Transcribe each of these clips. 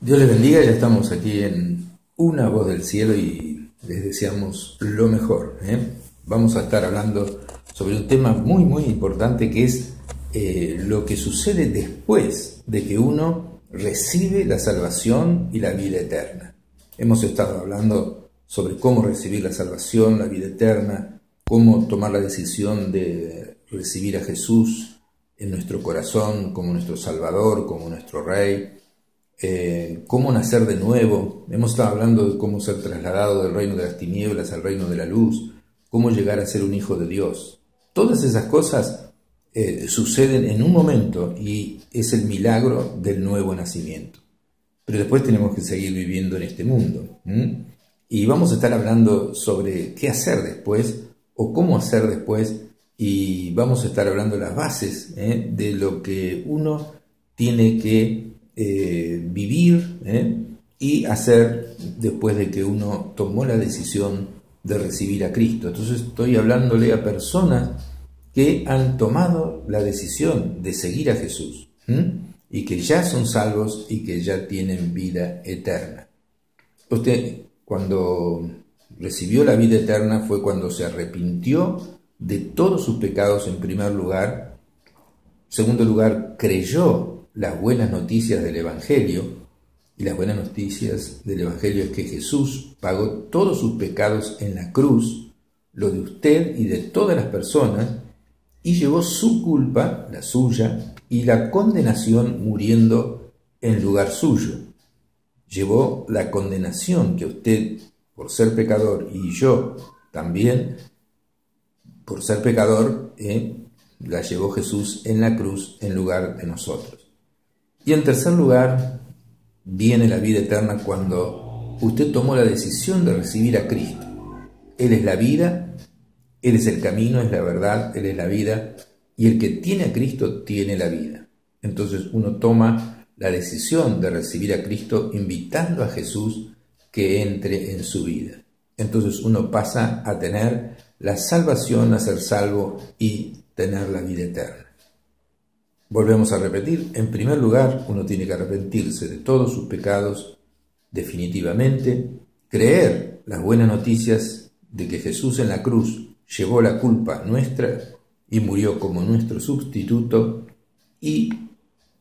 Dios les bendiga, ya estamos aquí en Una Voz del Cielo y les deseamos lo mejor. Vamos a estar hablando sobre un tema muy importante que es lo que sucede después de que uno recibe la salvación y la vida eterna. Hemos estado hablando sobre cómo recibir la salvación, la vida eterna, cómo tomar la decisión de recibir a Jesús en nuestro corazón como nuestro Salvador, como nuestro Rey. Cómo nacer de nuevo. Hemos estado hablando de cómo ser trasladado del reino de las tinieblas al reino de la luz, cómo llegar a ser un hijo de Dios. Todas esas cosas suceden en un momento y es el milagro del nuevo nacimiento. Pero después tenemos que seguir viviendo en este mundo. Y vamos a estar hablando sobre qué hacer después o cómo hacer después, y vamos a estar hablando de las bases de lo que uno tiene que vivir y hacer después de que uno tomó la decisión de recibir a Cristo. Entonces estoy hablándole a personas que han tomado la decisión de seguir a Jesús y que ya son salvos y que ya tienen vida eterna. Usted, cuando recibió la vida eterna, fue cuando se arrepintió de todos sus pecados en primer lugar. En segundo lugar, creyó las buenas noticias del Evangelio, y las buenas noticias del Evangelio es que Jesús pagó todos sus pecados en la cruz, lo de usted y de todas las personas, y llevó su culpa, la suya, y la condenación muriendo en lugar suyo. Llevó la condenación que usted, por ser pecador, y yo también, por ser pecador, la llevó Jesús en la cruz en lugar de nosotros. Y en tercer lugar, viene la vida eterna cuando usted tomó la decisión de recibir a Cristo. Él es la vida, Él es el camino, es la verdad, Él es la vida, y el que tiene a Cristo tiene la vida. Entonces uno toma la decisión de recibir a Cristo invitando a Jesús que entre en su vida. Entonces uno pasa a tener la salvación, a ser salvo y tener la vida eterna. Volvemos a repetir, en primer lugar, uno tiene que arrepentirse de todos sus pecados definitivamente, creer las buenas noticias de que Jesús en la cruz llevó la culpa nuestra y murió como nuestro sustituto, y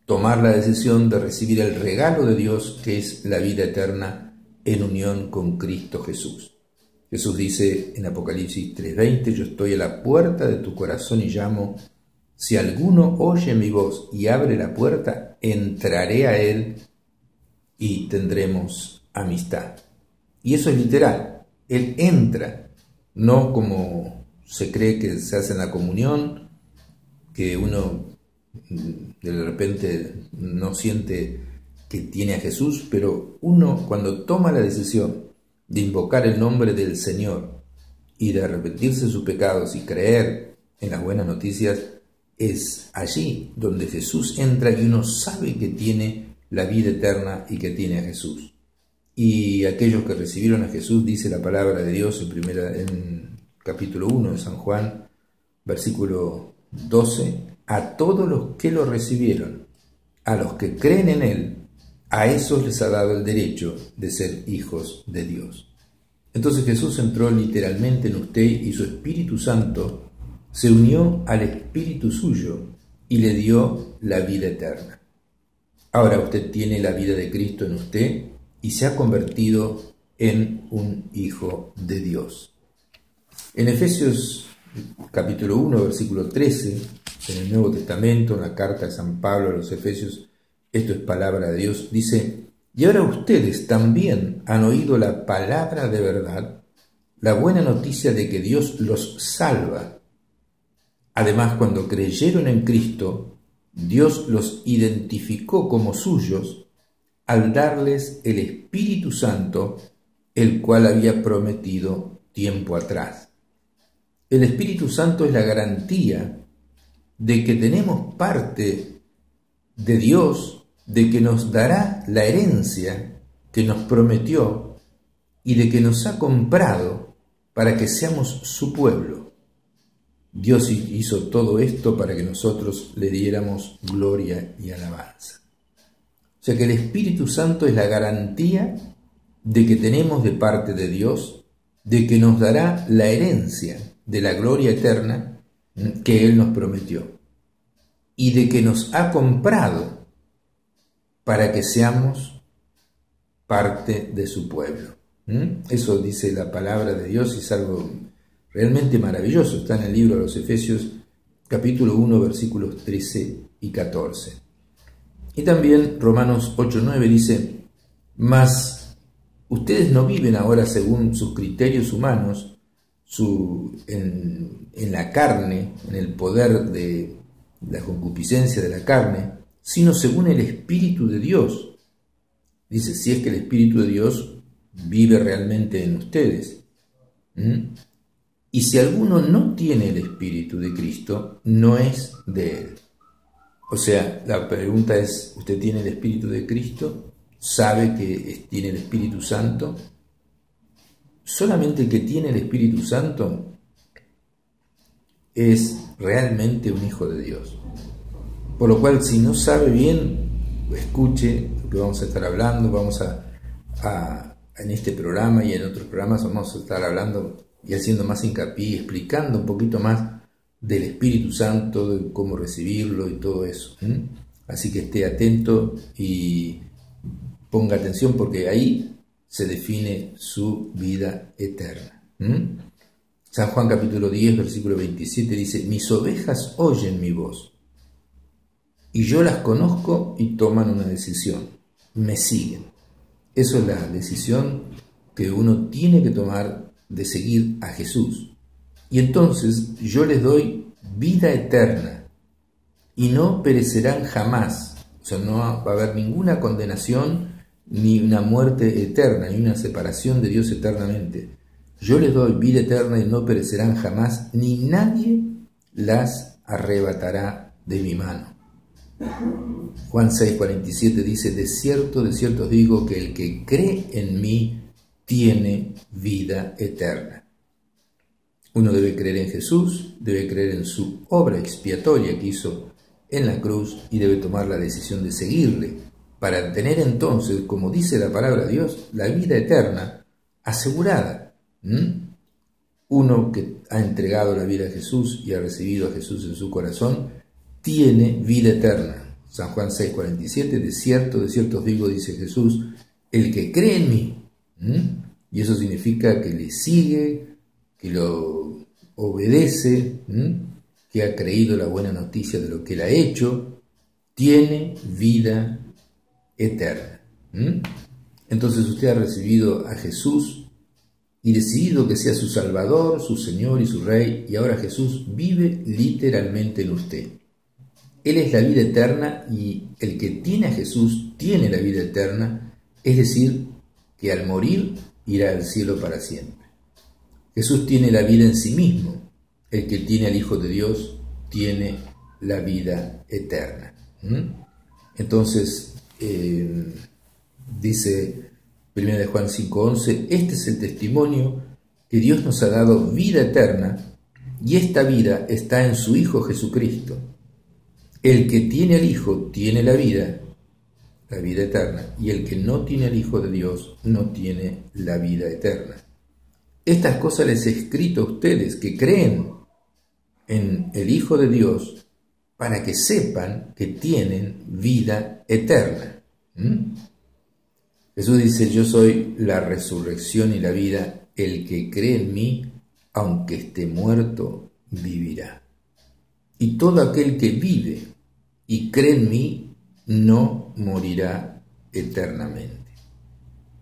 tomar la decisión de recibir el regalo de Dios, que es la vida eterna en unión con Cristo Jesús. Jesús dice en Apocalipsis 3:20, yo estoy a la puerta de tu corazón y llamo. Si alguno oye mi voz y abre la puerta, entraré a él y tendremos amistad. Y eso es literal. Él entra, no como se cree que se hace en la comunión, que uno de repente no siente que tiene a Jesús, pero uno cuando toma la decisión de invocar el nombre del Señor y de arrepentirse de sus pecados y creer en las buenas noticias, es allí donde Jesús entra y uno sabe que tiene la vida eterna y que tiene a Jesús. Y aquellos que recibieron a Jesús, dice la palabra de Dios en capítulo 1 de San Juan, versículo 12, a todos los que lo recibieron, a los que creen en Él, a esos les ha dado el derecho de ser hijos de Dios. Entonces Jesús entró literalmente en usted y su Espíritu Santo se unió al Espíritu suyo y le dio la vida eterna. Ahora usted tiene la vida de Cristo en usted y se ha convertido en un hijo de Dios. En Efesios capítulo 1, versículo 13, en el Nuevo Testamento, en la carta de San Pablo a los Efesios, esto es palabra de Dios, dice, y ahora ustedes también han oído la palabra de verdad, la buena noticia de que Dios los salva. Además, cuando creyeron en Cristo, Dios los identificó como suyos al darles el Espíritu Santo, el cual había prometido tiempo atrás. El Espíritu Santo es la garantía de que tenemos parte de Dios, de que nos dará la herencia que nos prometió y de que nos ha comprado para que seamos su pueblo. Dios hizo todo esto para que nosotros le diéramos gloria y alabanza. O sea que el Espíritu Santo es la garantía de que tenemos de parte de Dios, de que nos dará la herencia de la gloria eterna que Él nos prometió y de que nos ha comprado para que seamos parte de su pueblo. Eso dice la palabra de Dios y es algo realmente maravilloso. Está en el libro de los Efesios, capítulo 1, versículos 13 y 14. Y también Romanos 8:9 dice: mas ustedes no viven ahora según sus criterios humanos, en la carne, en el poder de la concupiscencia de la carne, sino según el Espíritu de Dios. Dice, si es que el Espíritu de Dios vive realmente en ustedes. Y si alguno no tiene el Espíritu de Cristo, no es de Él. O sea, la pregunta es, ¿usted tiene el Espíritu de Cristo? ¿Sabe que tiene el Espíritu Santo? Solamente el que tiene el Espíritu Santo es realmente un hijo de Dios. Por lo cual, si no sabe bien, escuche lo que vamos a estar hablando. Vamos en este programa y en otros programas vamos a estar hablando y haciendo más hincapié, explicando un poquito más del Espíritu Santo, de cómo recibirlo y todo eso. Así que esté atento y ponga atención, porque ahí se define su vida eterna. San Juan capítulo 10, versículo 27 dice: mis ovejas oyen mi voz, y yo las conozco y toman una decisión, me siguen. Eso es la decisión que uno tiene que tomar, de seguir a Jesús. Y entonces yo les doy vida eterna, y no perecerán jamás. O sea, no va a haber ninguna condenación, ni una muerte eterna, ni una separación de Dios eternamente. Yo les doy vida eterna y no perecerán jamás, ni nadie las arrebatará de mi mano. Juan 6:47 dice: de cierto os digo que el que cree en mí tiene vida eterna. Uno debe creer en Jesús, debe creer en su obra expiatoria que hizo en la cruz y debe tomar la decisión de seguirle para tener entonces, como dice la palabra de Dios, la vida eterna asegurada. Uno que ha entregado la vida a Jesús y ha recibido a Jesús en su corazón tiene vida eterna. San Juan 6:47, de cierto os digo, dice Jesús, el que cree en mí, y eso significa que le sigue, que lo obedece, que ha creído la buena noticia de lo que él ha hecho, tiene vida eterna. Entonces usted ha recibido a Jesús y decidido que sea su Salvador, su Señor y su Rey, y ahora Jesús vive literalmente en usted. Él es la vida eterna, y el que tiene a Jesús tiene la vida eterna, es decir, que al morir irá al cielo para siempre. Jesús tiene la vida en sí mismo. El que tiene al Hijo de Dios tiene la vida eterna. Entonces, dice 1 Juan 5:11, este es el testimonio que Dios nos ha dado vida eterna, y esta vida está en su Hijo Jesucristo. El que tiene al Hijo tiene la vida eterna, y el que no tiene al Hijo de Dios no tiene la vida eterna. Estas cosas les he escrito a ustedes que creen en el Hijo de Dios, para que sepan que tienen vida eterna. Jesús dice: yo soy la resurrección y la vida, el que cree en mí, aunque esté muerto, vivirá. Y todo aquel que vive y cree en mí no morirá eternamente.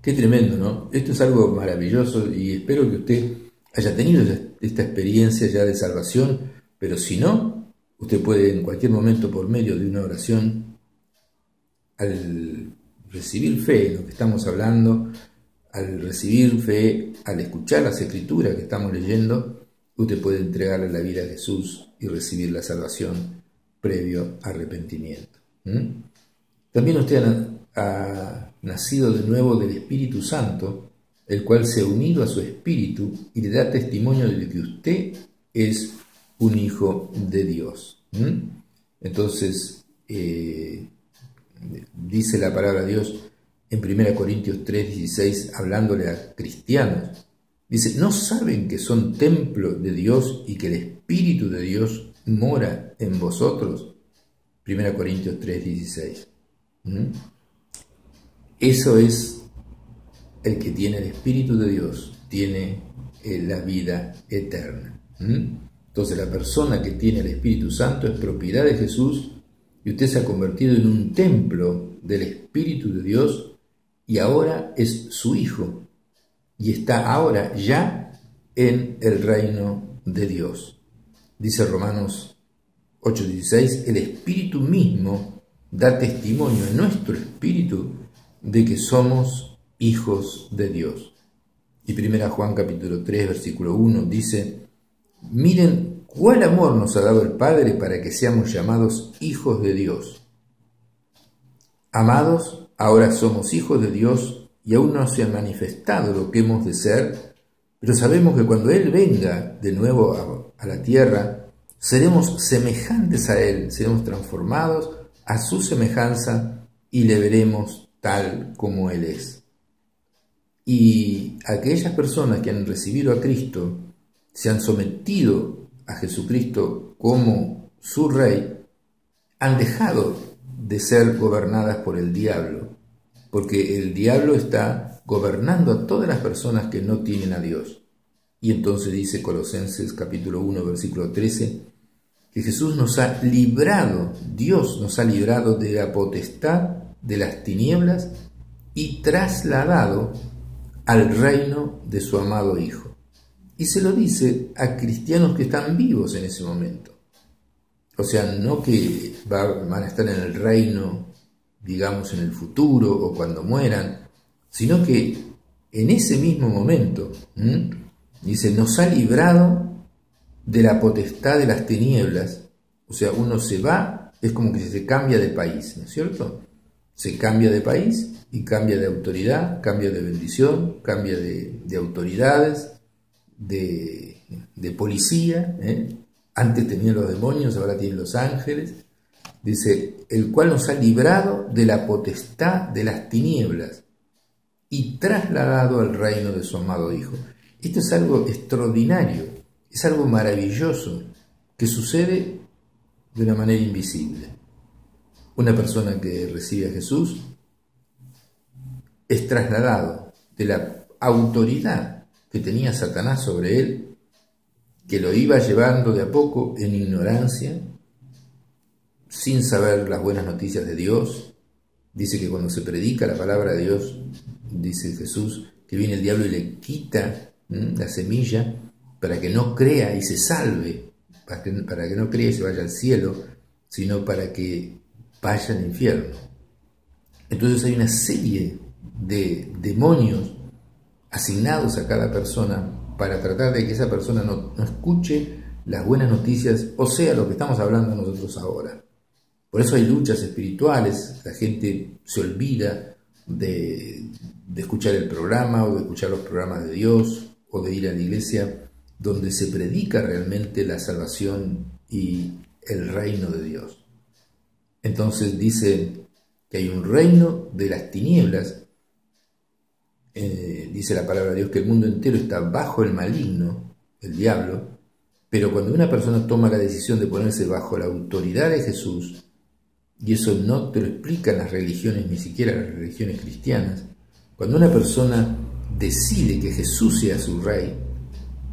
Qué tremendo, ¿no? Esto es algo maravilloso, y espero que usted haya tenido esta experiencia ya de salvación, pero si no, usted puede en cualquier momento, por medio de una oración, al recibir fe en lo que estamos hablando, al recibir fe, al escuchar las escrituras que estamos leyendo, usted puede entregarle la vida a Jesús y recibir la salvación previo arrepentimiento. También usted ha nacido de nuevo del Espíritu Santo, el cual se ha unido a su espíritu y le da testimonio de que usted es un hijo de Dios. Entonces, Dice la palabra de Dios en 1 Corintios 3:16, hablándole a cristianos. Dice, ¿no saben que son templo de Dios y que el Espíritu de Dios mora en vosotros? 1 Corintios 3:16. Eso es el que tiene el Espíritu de Dios, tiene la vida eterna. Entonces la persona que tiene el Espíritu Santo es propiedad de Jesús y usted se ha convertido en un templo del Espíritu de Dios y ahora es su hijo y está ahora ya en el reino de Dios. Dice Romanos 8:16, el Espíritu mismo da testimonio en nuestro espíritu de que somos hijos de Dios. Y 1 Juan capítulo 3, versículo 1 dice, miren cuál amor nos ha dado el Padre para que seamos llamados hijos de Dios. Amados, ahora somos hijos de Dios y aún no se ha manifestado lo que hemos de ser, pero sabemos que cuando Él venga de nuevo a la tierra, seremos semejantes a Él, seremos transformados a su semejanza y le veremos tal como Él es. Y aquellas personas que han recibido a Cristo, se han sometido a Jesucristo como su Rey, han dejado de ser gobernadas por el diablo, porque el diablo está gobernando a todas las personas que no tienen a Dios. Y entonces dice Colosenses capítulo 1, versículo 13, que Jesús nos ha librado, Dios nos ha librado de la potestad de las tinieblas y trasladado al reino de su amado Hijo. Y se lo dice a cristianos que están vivos en ese momento. O sea, no que van a estar en el reino, digamos, en el futuro o cuando mueran, sino que en ese mismo momento, dice, nos ha librado de la potestad de las tinieblas. O sea, uno se va, es como que se cambia de país, ¿no es cierto? Se cambia de país y cambia de autoridad, cambia de bendición, cambia de autoridades, de policía. Antes tenían los demonios, ahora tienen los ángeles. Dice, el cual nos ha librado de la potestad de las tinieblas y trasladado al reino de su amado Hijo. Esto es algo extraordinario, es algo maravilloso que sucede de una manera invisible. Una persona que recibe a Jesús es trasladado de la autoridad que tenía Satanás sobre él, que lo iba llevando de a poco en ignorancia, sin saber las buenas noticias de Dios. Dice que cuando se predica la palabra de Dios, dice Jesús, que viene el diablo y le quita la semilla para que no crea y se salve, para que no crea y se vaya al cielo, sino para que vaya al infierno. Entonces hay una serie de demonios asignados a cada persona para tratar de que esa persona no escuche las buenas noticias, o sea, lo que estamos hablando nosotros ahora. Por eso hay luchas espirituales, la gente se olvida de escuchar el programa o de escuchar los programas de Dios o de ir a la iglesia donde se predica realmente la salvación y el reino de Dios. Entonces dice que hay un reino de las tinieblas. Dice la palabra de Dios que el mundo entero está bajo el maligno, el diablo, pero cuando una persona toma la decisión de ponerse bajo la autoridad de Jesús, y eso no te lo explican las religiones, ni siquiera las religiones cristianas, cuando una persona decide que Jesús sea su rey,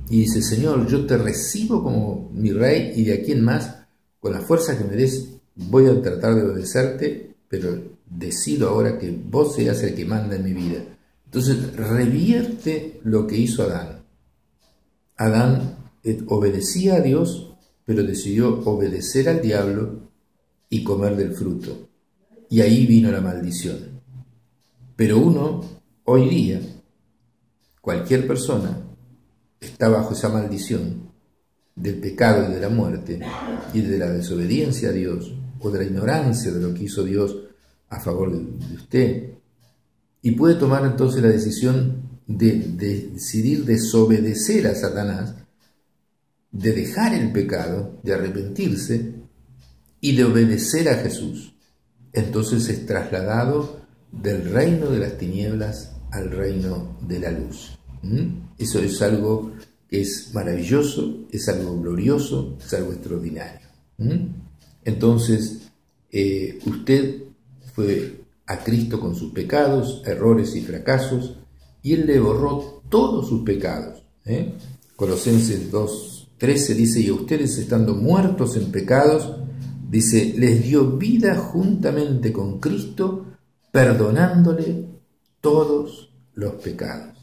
y dice, Señor, yo te recibo como mi rey, y de aquí en más, con la fuerza que me des, voy a tratar de obedecerte, pero decido ahora que vos seas el que manda en mi vida. Entonces revierte lo que hizo Adán. Adán obedecía a Dios, pero decidió obedecer al diablo y comer del fruto. Y ahí vino la maldición. Pero uno, hoy día, cualquier persona, está bajo esa maldición del pecado y de la muerte y de la desobediencia a Dios o de la ignorancia de lo que hizo Dios a favor de usted. Y puede tomar entonces la decisión de decidir desobedecer a Satanás, de dejar el pecado, de arrepentirse y de obedecer a Jesús. entonces es trasladado del reino de las tinieblas al reino de la luz. Eso es algo que es maravilloso, es algo glorioso, es algo extraordinario. Entonces, usted fue a Cristo con sus pecados, errores y fracasos, y Él le borró todos sus pecados. Colosenses 2:13 dice, y a ustedes estando muertos en pecados, dice, les dio vida juntamente con Cristo, perdonándole todos los pecados.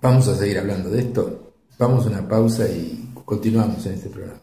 Vamos a seguir hablando de esto. Vamos a una pausa y continuamos en este programa.